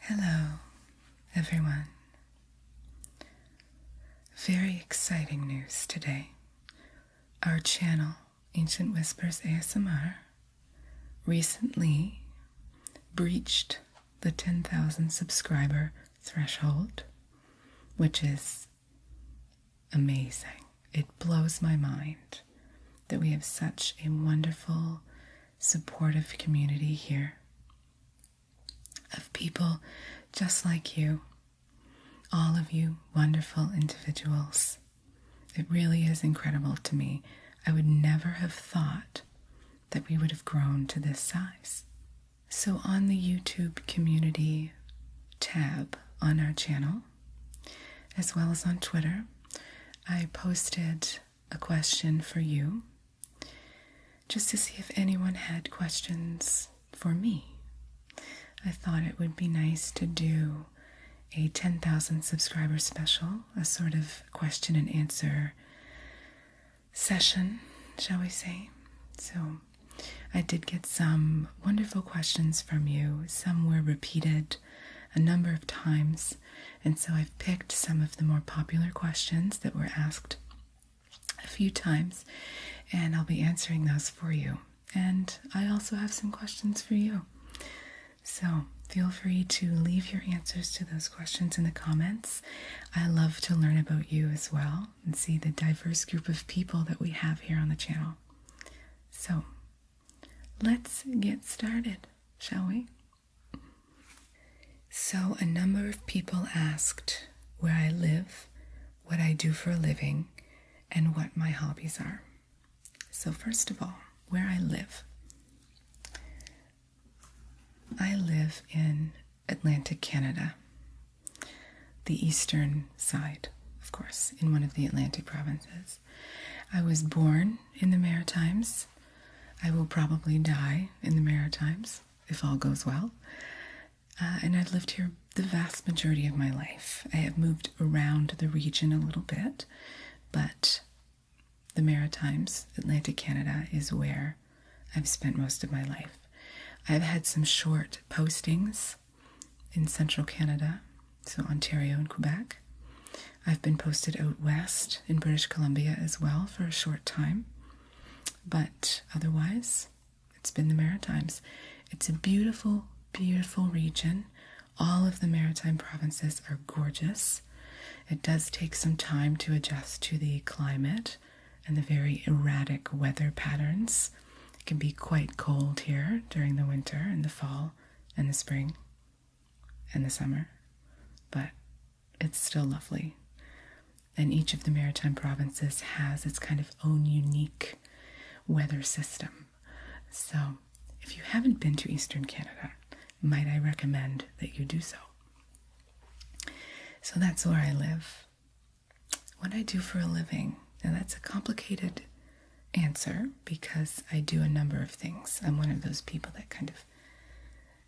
Hello, everyone. Very exciting news today. Our channel, Ancient Whispers ASMR, recently breached the 10,000 subscriber threshold, which is amazing. It blows my mind that we have such a wonderful, supportive community here of people just like you, all of you wonderful individuals. It really is incredible to me. I would never have thought that we would have grown to this size. So on the YouTube community tab on our channel, as well as on Twitter, I posted a question for you just to see if anyone had questions for me. I thought it would be nice to do a 10,000 subscriber special, a sort of question and answer session, shall we say. So I did get some wonderful questions from you. Some were repeated a number of times, and so I've picked some of the more popular questions that were asked a few times, and I'll be answering those for you. And I also have some questions for you. So feel free to leave your answers to those questions in the comments. I love to learn about you as well and see the diverse group of people that we have here on the channel. So let's get started, shall we? So a number of people asked where I live, what I do for a living, and what my hobbies are. So first of all, where I live. I live in Atlantic Canada, the eastern side, of course, in one of the Atlantic provinces. I was born in the Maritimes. I will probably die in the Maritimes, if all goes well. And I've lived here the vast majority of my life. I have moved around the region a little bit, but the Maritimes, Atlantic Canada, is where I've spent most of my life. I've had some short postings in central Canada, so Ontario and Quebec. I've been posted out west in British Columbia as well for a short time, but otherwise, it's been the Maritimes. It's a beautiful, beautiful region. All of the Maritime provinces are gorgeous. It does take some time to adjust to the climate and the very erratic weather patterns. It can be quite cold here during the winter and the fall and the spring and the summer, but it's still lovely. And each of the Maritime provinces has its kind of own unique weather system. So if you haven't been to Eastern Canada, might I recommend that you do so. So that's where I live. What I do for a living, now that's a complicated answer because I do a number of things. I'm one of those people that kind of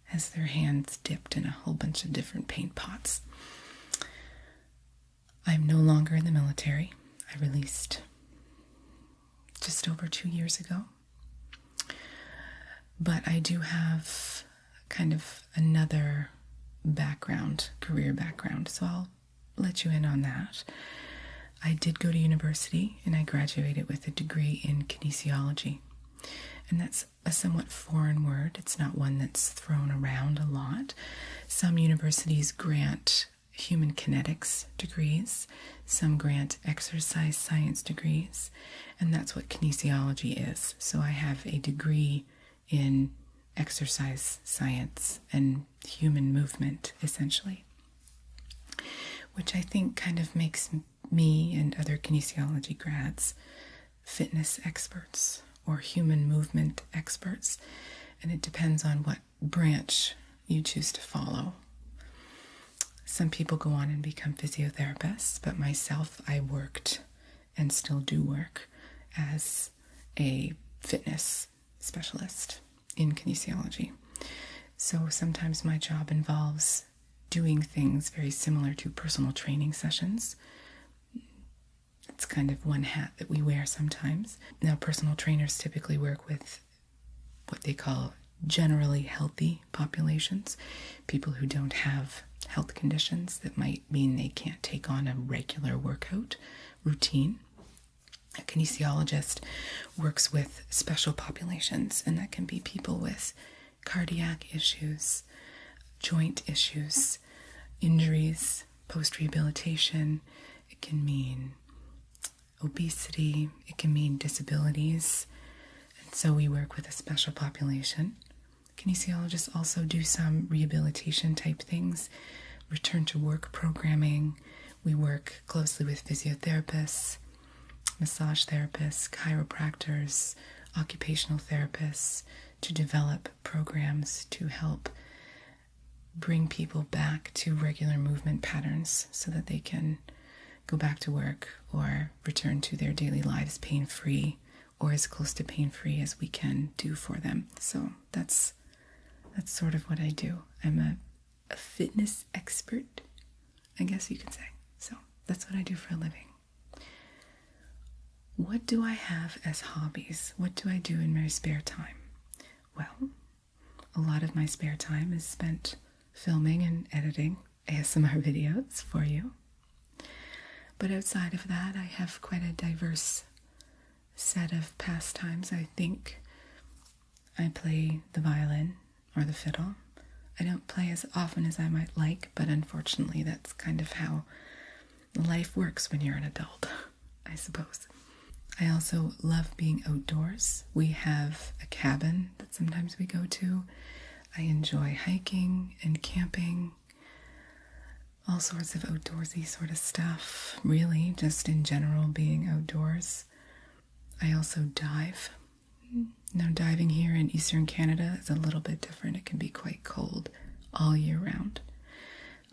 has their hands dipped in a whole bunch of different paint pots. I'm no longer in the military. I released just over 2 years ago. But I do have kind of another background, career background, so I'll let you in on that. I did go to university and I graduated with a degree in kinesiology. And that's a somewhat foreign word. It's not one that's thrown around a lot. Some universities grant human kinetics degrees. Some grant exercise science degrees. And that's what kinesiology is. So I have a degree in exercise science and human movement, essentially, which I think kind of makes me and other kinesiology grads fitness experts or human movement experts, and it depends on what branch you choose to follow. Some people go on and become physiotherapists, but myself, I worked and still do work as a fitness specialist in kinesiology. So sometimes my job involves doing things very similar to personal training sessions. It's kind of one hat that we wear sometimes. Now, personal trainers typically work with what they call generally healthy populations, people who don't have health conditions that might mean they can't take on a regular workout routine. A kinesiologist works with special populations, and that can be people with cardiac issues, joint issues, injuries, post-rehabilitation. It can mean obesity, it can mean disabilities, and so we work with a special population. Kinesiologists also do some rehabilitation type things, return to work programming. We work closely with physiotherapists, massage therapists, chiropractors, occupational therapists to develop programs to help bring people back to regular movement patterns so that they can go back to work or return to their daily lives pain-free, or as close to pain-free as we can do for them. So that's sort of what I do. I'm a fitness expert, I guess you could say. So that's what I do for a living. What do I have as hobbies? What do I do in my spare time? Well, a lot of my spare time is spent filming and editing ASMR videos for you. But outside of that, I have quite a diverse set of pastimes. I think I play the violin or the fiddle. I don't play as often as I might like, but unfortunately that's kind of how life works when you're an adult, I suppose. I also love being outdoors. We have a cabin that sometimes we go to. I enjoy hiking and camping, all sorts of outdoorsy sort of stuff, really, just in general being outdoors. I also dive. Now, diving here in Eastern Canada is a little bit different. It can be quite cold all year round.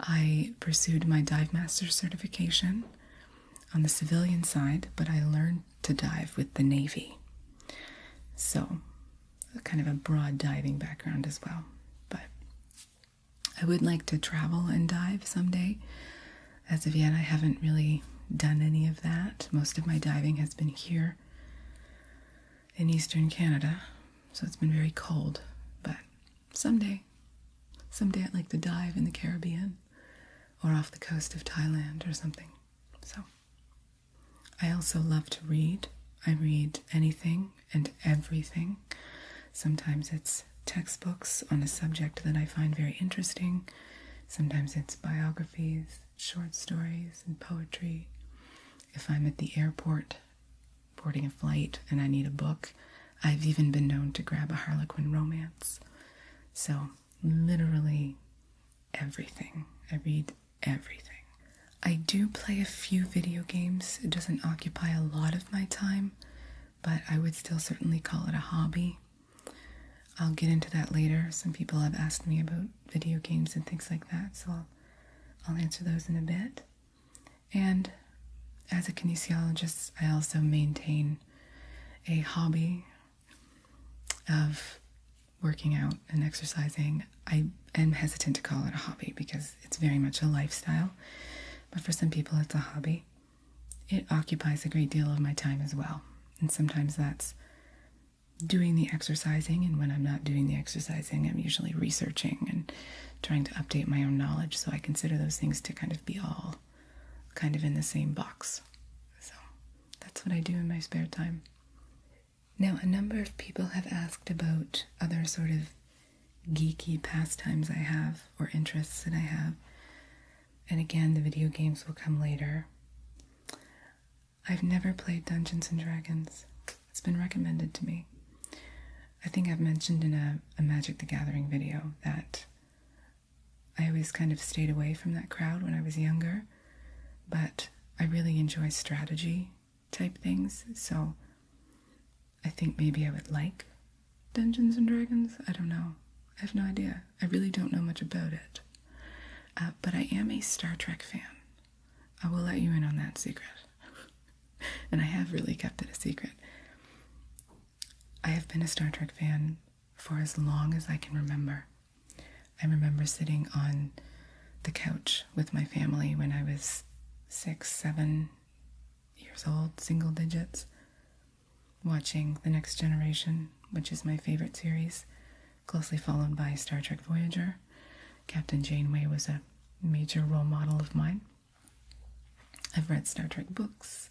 I pursued my dive master certification on the civilian side, but I learned to dive with the Navy. So, kind of a broad diving background as well. But I would like to travel and dive someday. As of yet, I haven't really done any of that. Most of my diving has been here in Eastern Canada, so it's been very cold. But someday I'd like to dive in the Caribbean or off the coast of Thailand or something. So I also love to read. I read anything and everything. Sometimes it's textbooks on a subject that I find very interesting. Sometimes it's biographies, short stories, and poetry. If I'm at the airport boarding a flight and I need a book, I've even been known to grab a Harlequin romance. So literally everything. I read everything. I do play a few video games. It doesn't occupy a lot of my time, but I would still certainly call it a hobby. I'll get into that later. Some people have asked me about video games and things like that, so I'll answer those in a bit. And as a kinesiologist, I also maintain a hobby of working out and exercising. I am hesitant to call it a hobby because it's very much a lifestyle, but for some people it's a hobby. It occupies a great deal of my time as well, and sometimes that's doing the exercising, and when I'm not doing the exercising, I'm usually researching and trying to update my own knowledge, so I consider those things to kind of be all kind of in the same box. So that's what I do in my spare time. Now, a number of people have asked about other sort of geeky pastimes I have or interests that I have. And again, the video games will come later. I've never played Dungeons and Dragons. It's been recommended to me. I think I've mentioned in a Magic the Gathering video that I always kind of stayed away from that crowd when I was younger, but I really enjoy strategy type things, so I think maybe I would like Dungeons and Dragons. I don't know. I have no idea. I really don't know much about it. But I am a Star Trek fan. I will let you in on that secret. And I have really kept it a secret. I have been a Star Trek fan for as long as I can remember. I remember sitting on the couch with my family when I was 6, 7 years old, single digits, watching The Next Generation, which is my favorite series, closely followed by Star Trek Voyager. Captain Janeway was a major role model of mine. I've read Star Trek books,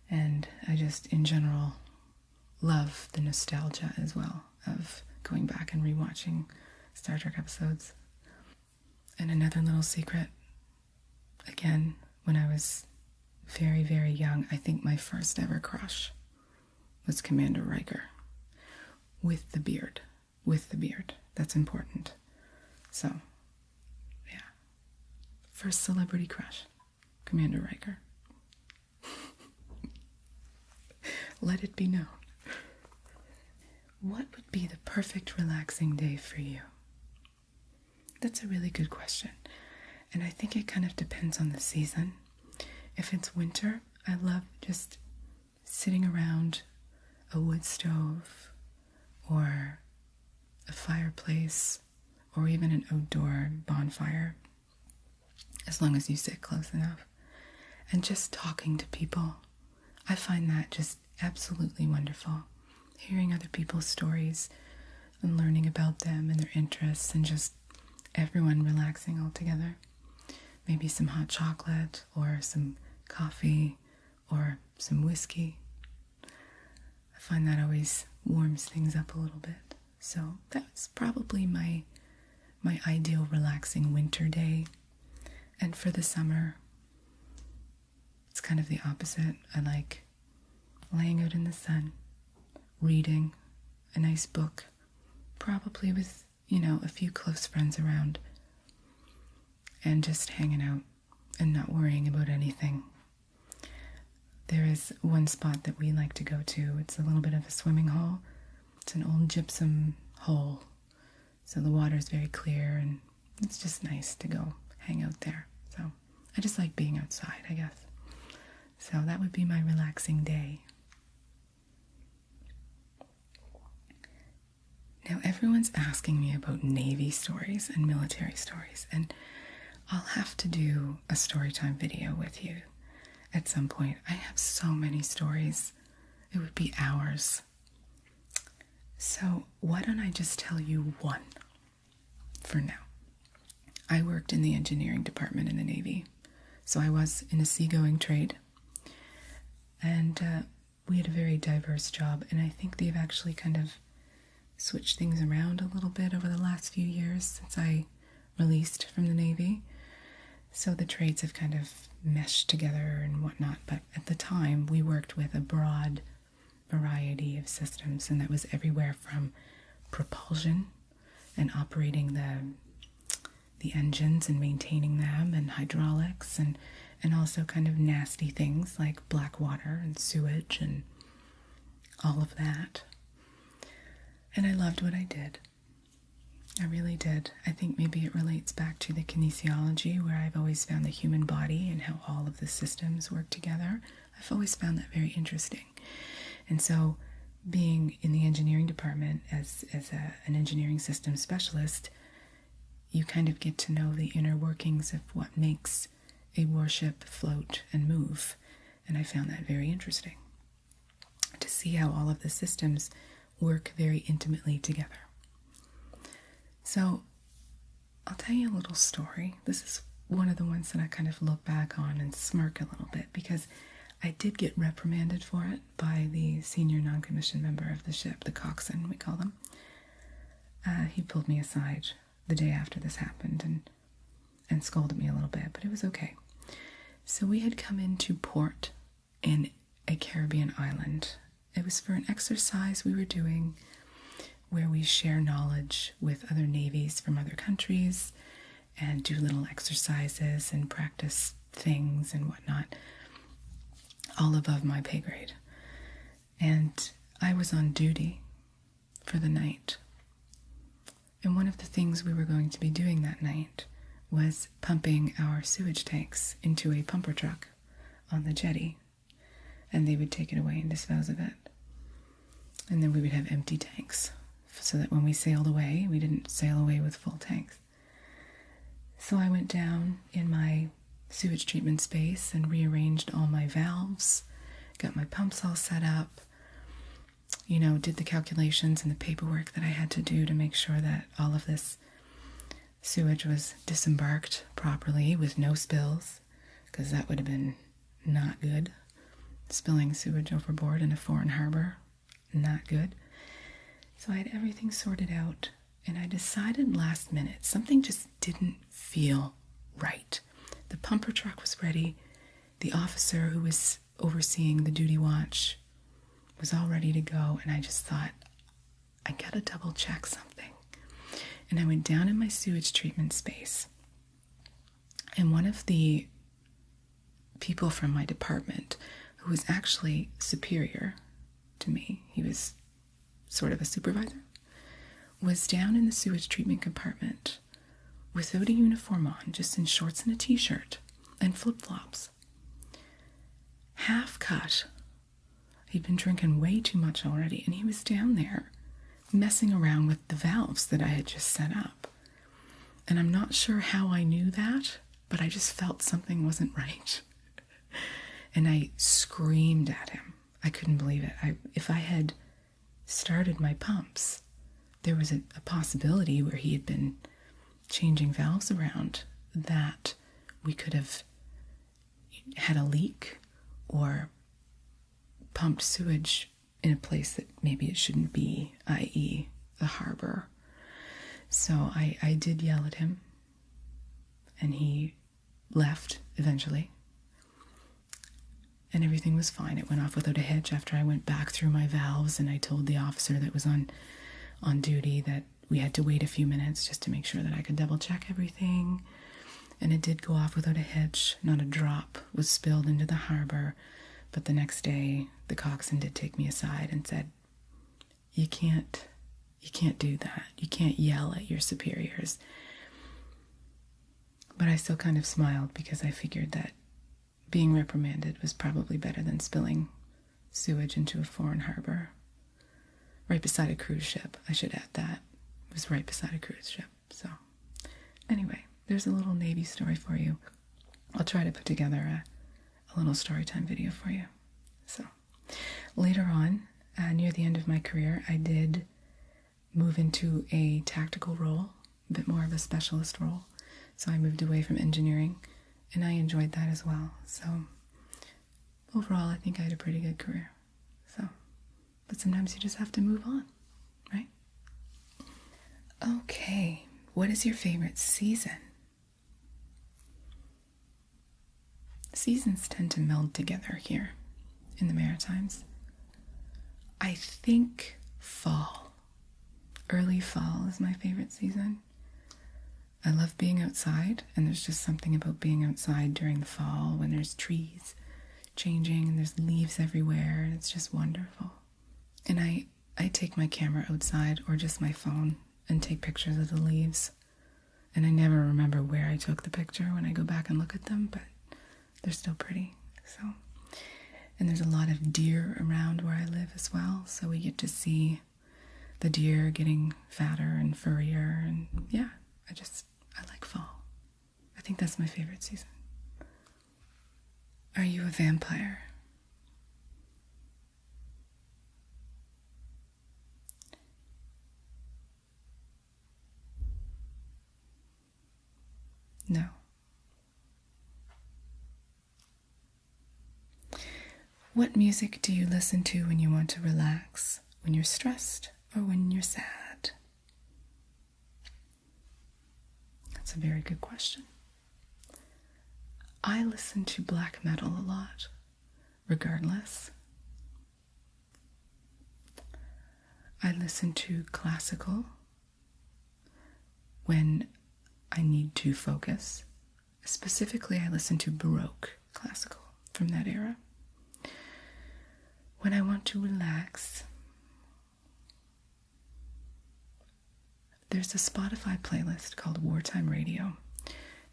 and I just, in general, love the nostalgia as well of going back and rewatching Star Trek episodes. And another little secret, again, when I was very, very young, I think my first ever crush was Commander Riker. With the beard. With the beard. That's important. So, yeah. First celebrity crush, Commander Riker. Let it be known. What would be the perfect relaxing day for you? That's a really good question. And I think it kind of depends on the season. If it's winter, I love just sitting around a wood stove or a fireplace or even an outdoor bonfire, as long as you sit close enough, and just talking to people. I find that just absolutely wonderful. Hearing other people's stories and learning about them and their interests, and just everyone relaxing all together. Maybe some hot chocolate or some coffee or some whiskey. I find that always warms things up a little bit. So that's probably my ideal relaxing winter day. And for the summer, it's kind of the opposite. I like laying out in the sun, reading a nice book, probably with, a few close friends around, and just hanging out and not worrying about anything. There is one spot that we like to go to. It's a little bit of a swimming hole. It's an old gypsum hole, so the water is very clear, and it's just nice to go hang out there. So I just like being outside, I guess. So that would be my relaxing day. Now, everyone's asking me about Navy stories and military stories, and I'll have to do a storytime video with you at some point. I have so many stories. It would be hours. So why don't I just tell you one for now? I worked in the engineering department in the Navy, so I was in a seagoing trade, and we had a very diverse job, and I think they've actually kind of switched things around a little bit over the last few years since I released from the Navy. So the trades have kind of meshed together and whatnot, but at the time we worked with a broad variety of systems, and that was everywhere from propulsion and operating the engines and maintaining them, and hydraulics, and also kind of nasty things like black water and sewage and all of that. And I loved what I did. I really did. I think maybe it relates back to the kinesiology, where I've always found the human body and how all of the systems work together. I've always found that very interesting. And so being in the engineering department as an engineering systems specialist, you kind of get to know the inner workings of what makes a warship float and move. And I found that very interesting, to see how all of the systems work very intimately together. So I'll tell you a little story. This is one of the ones that I kind of look back on and smirk a little bit, because I did get reprimanded for it by the senior non-commissioned member of the ship, the coxswain, we call them. He pulled me aside the day after this happened and scolded me a little bit, but it was okay. So we had come into port in a Caribbean island. It was for an exercise we were doing where we share knowledge with other navies from other countries and do little exercises and practice things and whatnot, all above my pay grade. And I was on duty for the night. And one of the things we were going to be doing that night was pumping our sewage tanks into a pumper truck on the jetty, and they would take it away and dispose of it. And then we would have empty tanks, so that when we sailed away, we didn't sail away with full tanks. So I went down in my sewage treatment space and rearranged all my valves, got my pumps all set up, did the calculations and the paperwork that I had to do to make sure that all of this sewage was disembarked properly with no spills, because that would have been not good. Spilling sewage overboard in a foreign harbor, not good. So I had everything sorted out, and I decided last minute something just didn't feel right. The pumper truck was ready. The officer who was overseeing the duty watch was all ready to go, and I just thought, I gotta double check something. And I went down in my sewage treatment space, and one of the people from my department, who was actually superior to me, he was sort of a supervisor, was down in the sewage treatment compartment without a uniform on, just in shorts and a t-shirt and flip-flops. Half cut. He'd been drinking way too much already, and he was down there messing around with the valves that I had just set up. And I'm not sure how I knew that, but I just felt something wasn't right. And I screamed at him. I couldn't believe it. If I had started my pumps, there was a possibility where he had been changing valves around that we could have had a leak or pumped sewage in a place that maybe it shouldn't be, i.e. the harbor. So I did yell at him, and he left eventually, and everything was fine. It went off without a hitch after I went back through my valves, and I told the officer that was on duty that we had to wait a few minutes just to make sure that I could double check everything. And it did go off without a hitch. Not a drop was spilled into the harbor. But the next day, the coxswain did take me aside and said, you can't do that. You can't yell at your superiors. But I still kind of smiled, because I figured that being reprimanded was probably better than spilling sewage into a foreign harbor. Right beside a cruise ship, I should add that. It was right beside a cruise ship. So anyway, there's a little Navy story for you. I'll try to put together a little story time video for you. So later on, near the end of my career, I did move into a tactical role, a bit more of a specialist role. So I moved away from engineering, and I enjoyed that as well. So overall, I think I had a pretty good career. But sometimes you just have to move on, right? Okay, what is your favorite season? Seasons tend to meld together here in the Maritimes. I think fall. Early fall is my favorite season. I love being outside, and there's just something about being outside during the fall when there's trees changing and there's leaves everywhere, and it's just wonderful. And I take my camera outside, or just my phone, and take pictures of the leaves. And I never remember where I took the picture when I go back and look at them, but they're still pretty. So, and there's a lot of deer around where I live as well, so we get to see the deer getting fatter and furrier, and yeah, I like fall. I think that's my favorite season. Are you a vampire? No. What music do you listen to when you want to relax, when you're stressed, or when you're sad? That's a very good question. I listen to black metal a lot, regardless. I listen to classical when I need to focus. Specifically, I listen to Baroque classical from that era. When I want to relax, there's a Spotify playlist called Wartime Radio,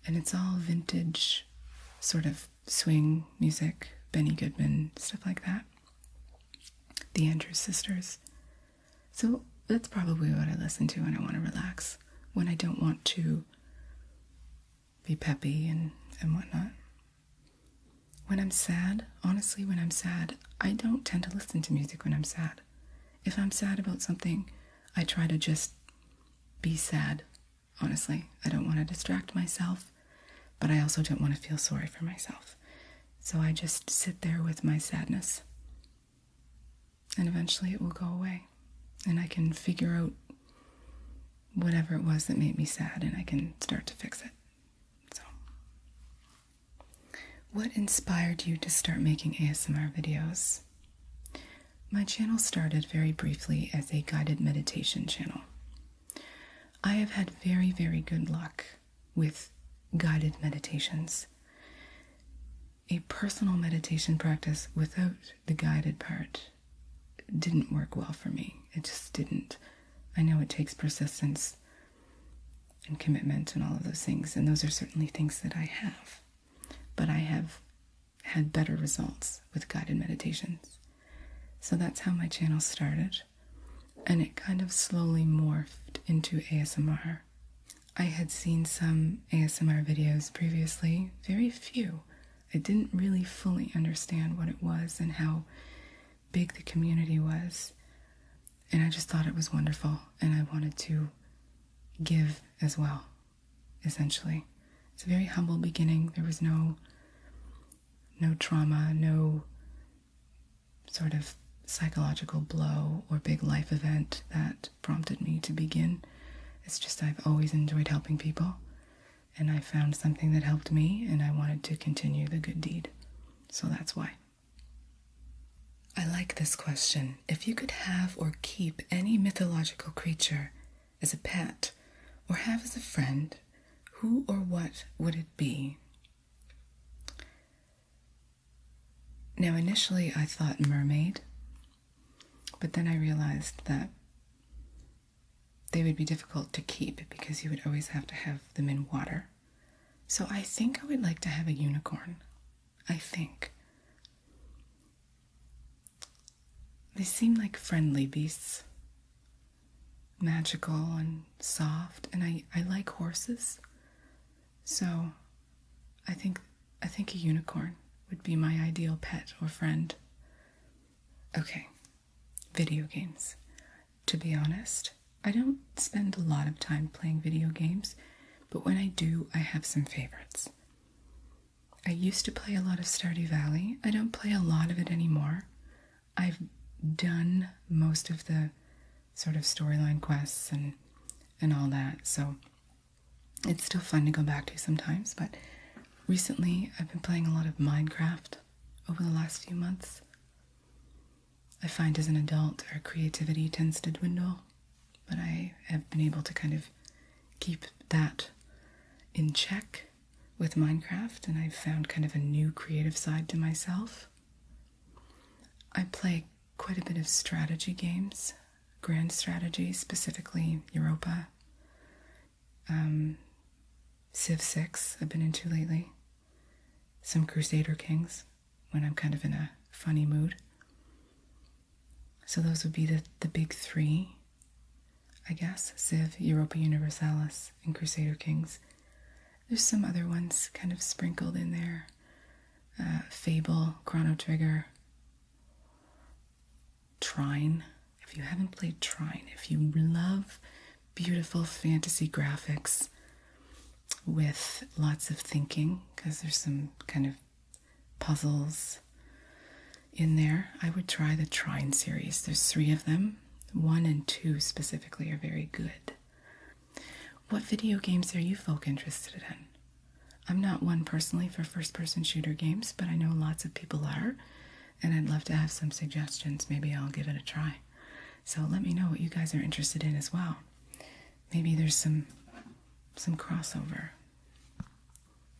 and it's all vintage sort of swing music, Benny Goodman, stuff like that. The Andrews Sisters. So that's probably what I listen to when I want to relax, when I don't want to be peppy and whatnot. When I'm sad, honestly, when I'm sad, I don't tend to listen to music when I'm sad. If I'm sad about something, I try to just be sad, honestly. I don't want to distract myself, but I also don't want to feel sorry for myself. So I just sit there with my sadness. And eventually it will go away. And I can figure out whatever it was that made me sad, and I can start to fix it. So, what inspired you to start making ASMR videos? My channel started very briefly as a guided meditation channel. I have had very, very good luck with guided meditations. A personal meditation practice without the guided part didn't work well for me. It just didn't. I know it takes persistence and commitment and all of those things, and those are certainly things that I have. But I have had better results with guided meditations. So that's how my channel started, and it kind of slowly morphed into ASMR. I had seen some ASMR videos previously, very few. I didn't really fully understand what it was and how big the community was, and I just thought it was wonderful, and I wanted to give as well, essentially. It's a very humble beginning. There was no trauma, no sort of psychological blow or big life event that prompted me to begin. It's just I've always enjoyed helping people, and I found something that helped me, and I wanted to continue the good deed. So that's why. I like this question. If you could have or keep any mythological creature as a pet or have as a friend, who or what would it be? Now, initially I thought mermaid, but then I realized that they would be difficult to keep because you would always have to have them in water. So I think I would like to have a unicorn. I think. They seem like friendly beasts. Magical and soft, and I like horses. So I think a unicorn would be my ideal pet or friend. Okay, video games. To be honest, I don't spend a lot of time playing video games, but when I do, I have some favorites. I used to play a lot of Stardew Valley. I don't play a lot of it anymore. I've done most of the sort of storyline quests and all that, so it's still fun to go back to sometimes. But recently I've been playing a lot of Minecraft over the last few months. I find as an adult our creativity tends to dwindle, but I have been able to kind of keep that in check with Minecraft, and I've found kind of a new creative side to myself. I play quite a bit of strategy games, grand strategy, specifically Europa. Civ 6 I've been into lately. Some Crusader Kings when I'm kind of in a funny mood. So those would be the big three, I guess. Civ, Europa Universalis, and Crusader Kings. There's some other ones kind of sprinkled in there. Fable, Chrono Trigger, Trine. If you haven't played Trine, if you love beautiful fantasy graphics with lots of thinking, because there's some kind of puzzles in there, I would try the Trine series. There's 3 of them. 1 and 2 specifically are very good. What video games are you folk interested in? I'm not one personally for first-person shooter games, but I know lots of people are, and I'd love to have some suggestions. Maybe I'll give it a try. So let me know what you guys are interested in as well. Maybe there's some crossover.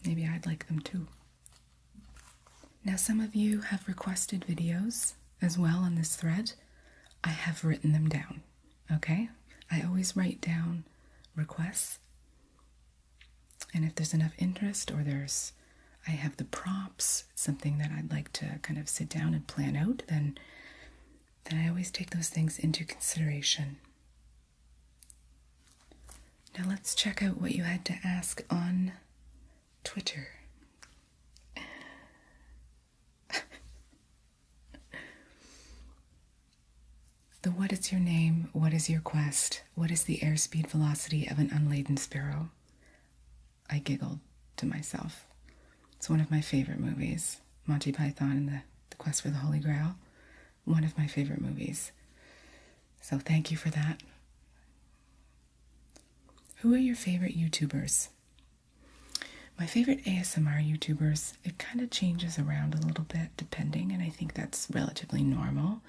Maybe I'd like them too. Now, some of you have requested videos as well on this thread. I have written them down, okay? I always write down requests, and if there's enough interest or I have the props, something that I'd like to kind of sit down and plan out, then I always take those things into consideration. Now let's check out what you had to ask on Twitter. The what is your name? What is your quest? What is the airspeed velocity of an unladen sparrow? I giggled to myself. It's one of my favorite movies. Monty Python and the Quest for the Holy Grail. One of my favorite movies. So thank you for that. Who are your favorite YouTubers? My favorite ASMR YouTubers, it kind of changes around a little bit depending, and I think that's relatively normal.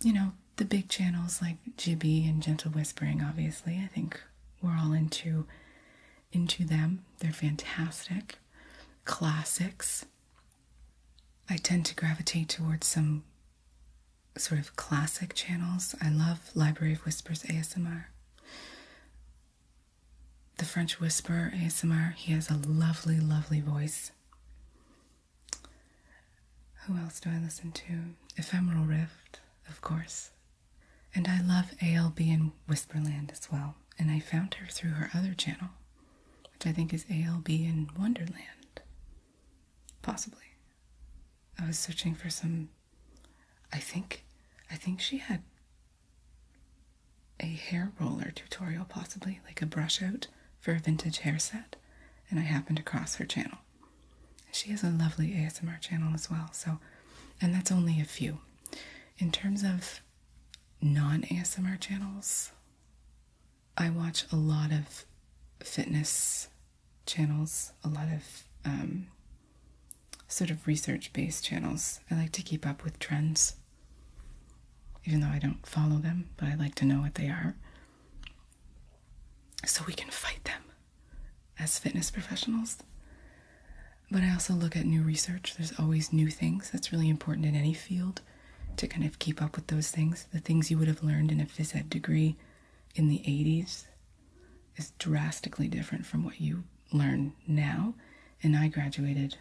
You know, the big channels like Jibby and Gentle Whispering, obviously. I think we're all into them. They're fantastic. Classics. I tend to gravitate towards some sort of classic channels. I love Library of Whispers ASMR. The French Whisperer ASMR, he has a lovely, lovely voice. Who else do I listen to? Ephemeral Rift, of course. And I love ALB in Whisperland as well. And I found her through her other channel, which I think is ALB in Wonderland. Possibly. I was searching for some, I think she had a hair roller tutorial, possibly, like a brush out for a vintage hair set, and I happened across her channel. She has a lovely ASMR channel as well, so, and that's only a few. In terms of non-ASMR channels, I watch a lot of fitness channels, a lot of sort of research-based channels. I like to keep up with trends, even though I don't follow them, but I like to know what they are, so we can fight them as fitness professionals. But I also look at new research. There's always new things. That's really important in any field, to kind of keep up with those things. The things you would have learned in a phys ed degree in the 80s is drastically different from what you learn now. And I graduated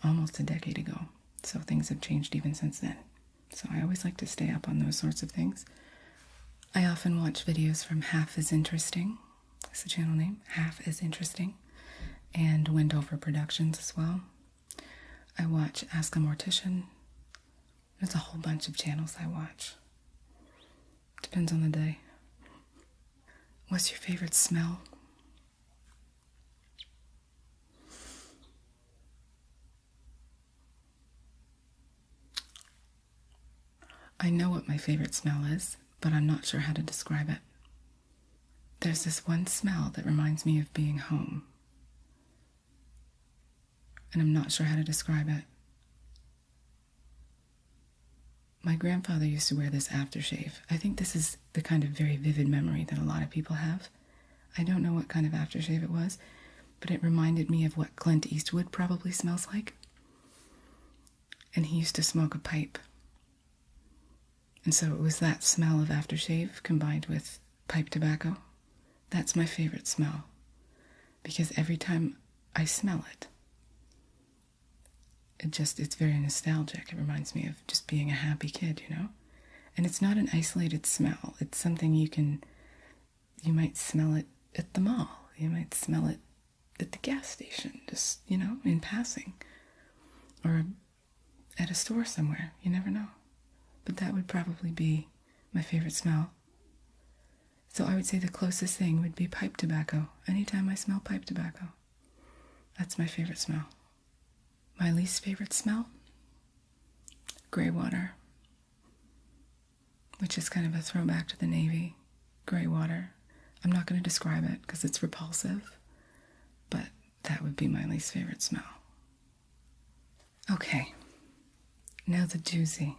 almost a decade ago, so things have changed even since then. So I always like to stay up on those sorts of things. I often watch videos from Half is Interesting. That's the channel name, Half is Interesting. And Wendover Productions as well. I watch Ask a Mortician. There's a whole bunch of channels I watch. Depends on the day. What's your favorite smell? I know what my favorite smell is, but I'm not sure how to describe it. There's this one smell that reminds me of being home, and I'm not sure how to describe it. My grandfather used to wear this aftershave. I think this is the kind of very vivid memory that a lot of people have. I don't know what kind of aftershave it was, but it reminded me of what Clint Eastwood probably smells like. And he used to smoke a pipe. And so it was that smell of aftershave combined with pipe tobacco. That's my favorite smell, because every time I smell it, it's very nostalgic. It reminds me of just being a happy kid, you know? And it's not an isolated smell. It's something you might smell it at the mall. You might smell it at the gas station, just, you know, in passing. Or at a store somewhere. You never know. But that would probably be my favorite smell. So I would say the closest thing would be pipe tobacco. Anytime I smell pipe tobacco, that's my favorite smell. My least favorite smell? Gray water. Which is kind of a throwback to the Navy. Gray water. I'm not going to describe it because it's repulsive, but that would be my least favorite smell. Okay, now the doozy.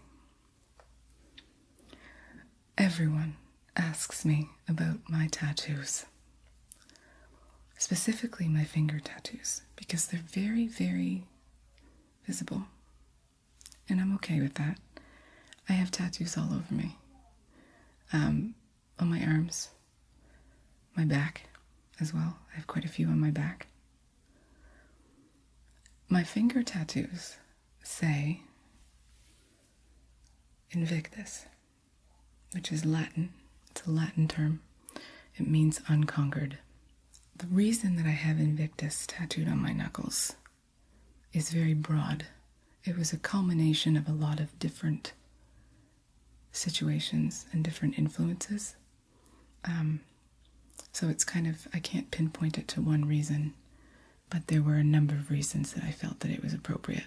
Everyone asks me about my tattoos. Specifically my finger tattoos, because they're very, very visible. And I'm okay with that. I have tattoos all over me. On my arms, my back as well. I have quite a few on my back. My finger tattoos say Invictus, which is Latin. It's a Latin term. It means unconquered. The reason that I have Invictus tattooed on my knuckles is very broad. It was a culmination of a lot of different situations and different influences. So it's kind of, I can't pinpoint it to one reason, but there were a number of reasons that I felt that it was appropriate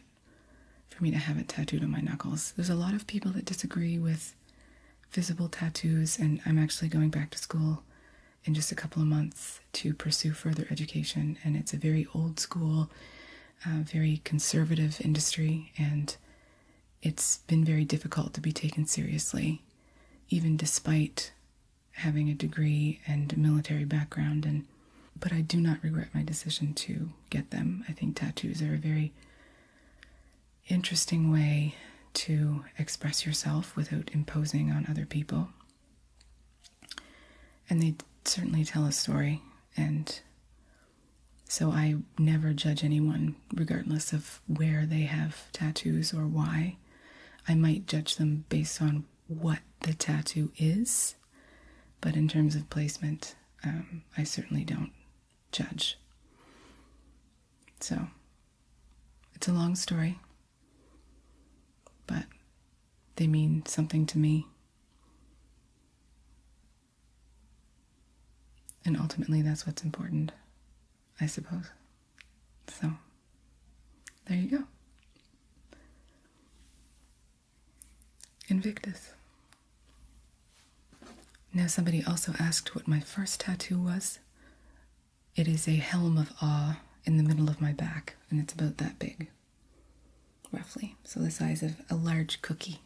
for me to have it tattooed on my knuckles. There's a lot of people that disagree with visible tattoos, and I'm actually going back to school in just a couple of months to pursue further education, and it's a very old school, very conservative industry, and it's been very difficult to be taken seriously, even despite having a degree and military background. But I do not regret my decision to get them. I think tattoos are a very interesting way to express yourself without imposing on other people. And they certainly tell a story, and so I never judge anyone regardless of where they have tattoos or why. I might judge them based on what the tattoo is, but in terms of placement, I certainly don't judge. So, it's a long story, but they mean something to me. And ultimately, that's what's important, I suppose. So, there you go. Invictus. Now, somebody also asked what my first tattoo was. It is a helm of awe in the middle of my back, and it's about that big, roughly. So the size of a large cookie.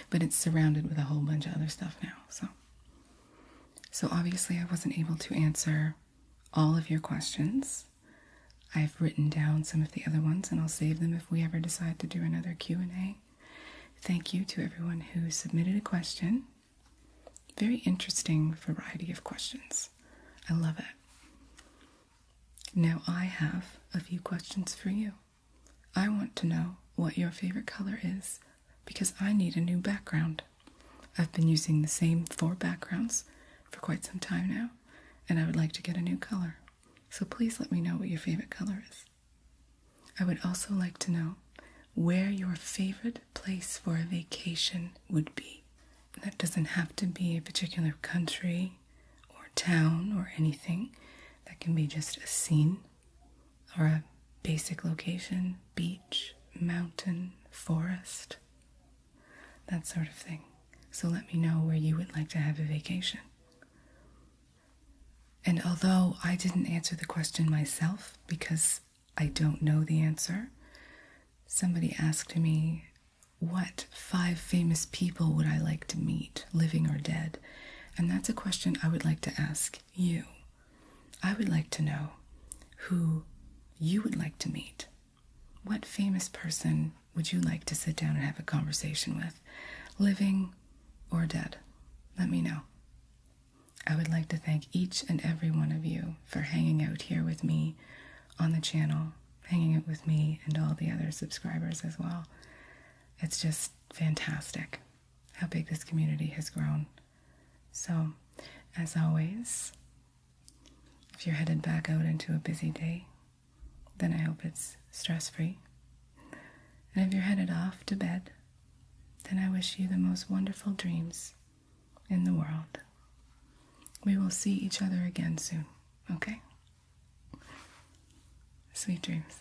But it's surrounded with a whole bunch of other stuff now. So obviously I wasn't able to answer all of your questions. I've written down some of the other ones, and I'll save them if we ever decide to do another Q&A. Thank you to everyone who submitted a question. Very interesting variety of questions. I love it. Now I have a few questions for you. I want to know what your favorite color is because I need a new background. I've been using the same 4 backgrounds for quite some time now, and I would like to get a new color. So please let me know what your favorite color is. I would also like to know where your favorite place for a vacation would be. That doesn't have to be a particular country or town or anything. That can be just a scene or a basic location, beach, mountain, forest, that sort of thing. So let me know where you would like to have a vacation. And although I didn't answer the question myself because I don't know the answer, somebody asked me, what 5 famous people would I like to meet, living or dead? And that's a question I would like to ask you. I would like to know who you would like to meet. What famous person would you like to sit down and have a conversation with, living or dead? Let me know. I would like to thank each and every one of you for hanging out here with me on the channel, hanging out with me and all the other subscribers as well. It's just fantastic how big this community has grown. So, as always, if you're headed back out into a busy day, then I hope it's stress-free. And if you're headed off to bed, then I wish you the most wonderful dreams in the world. We will see each other again soon, okay? Sweet dreams.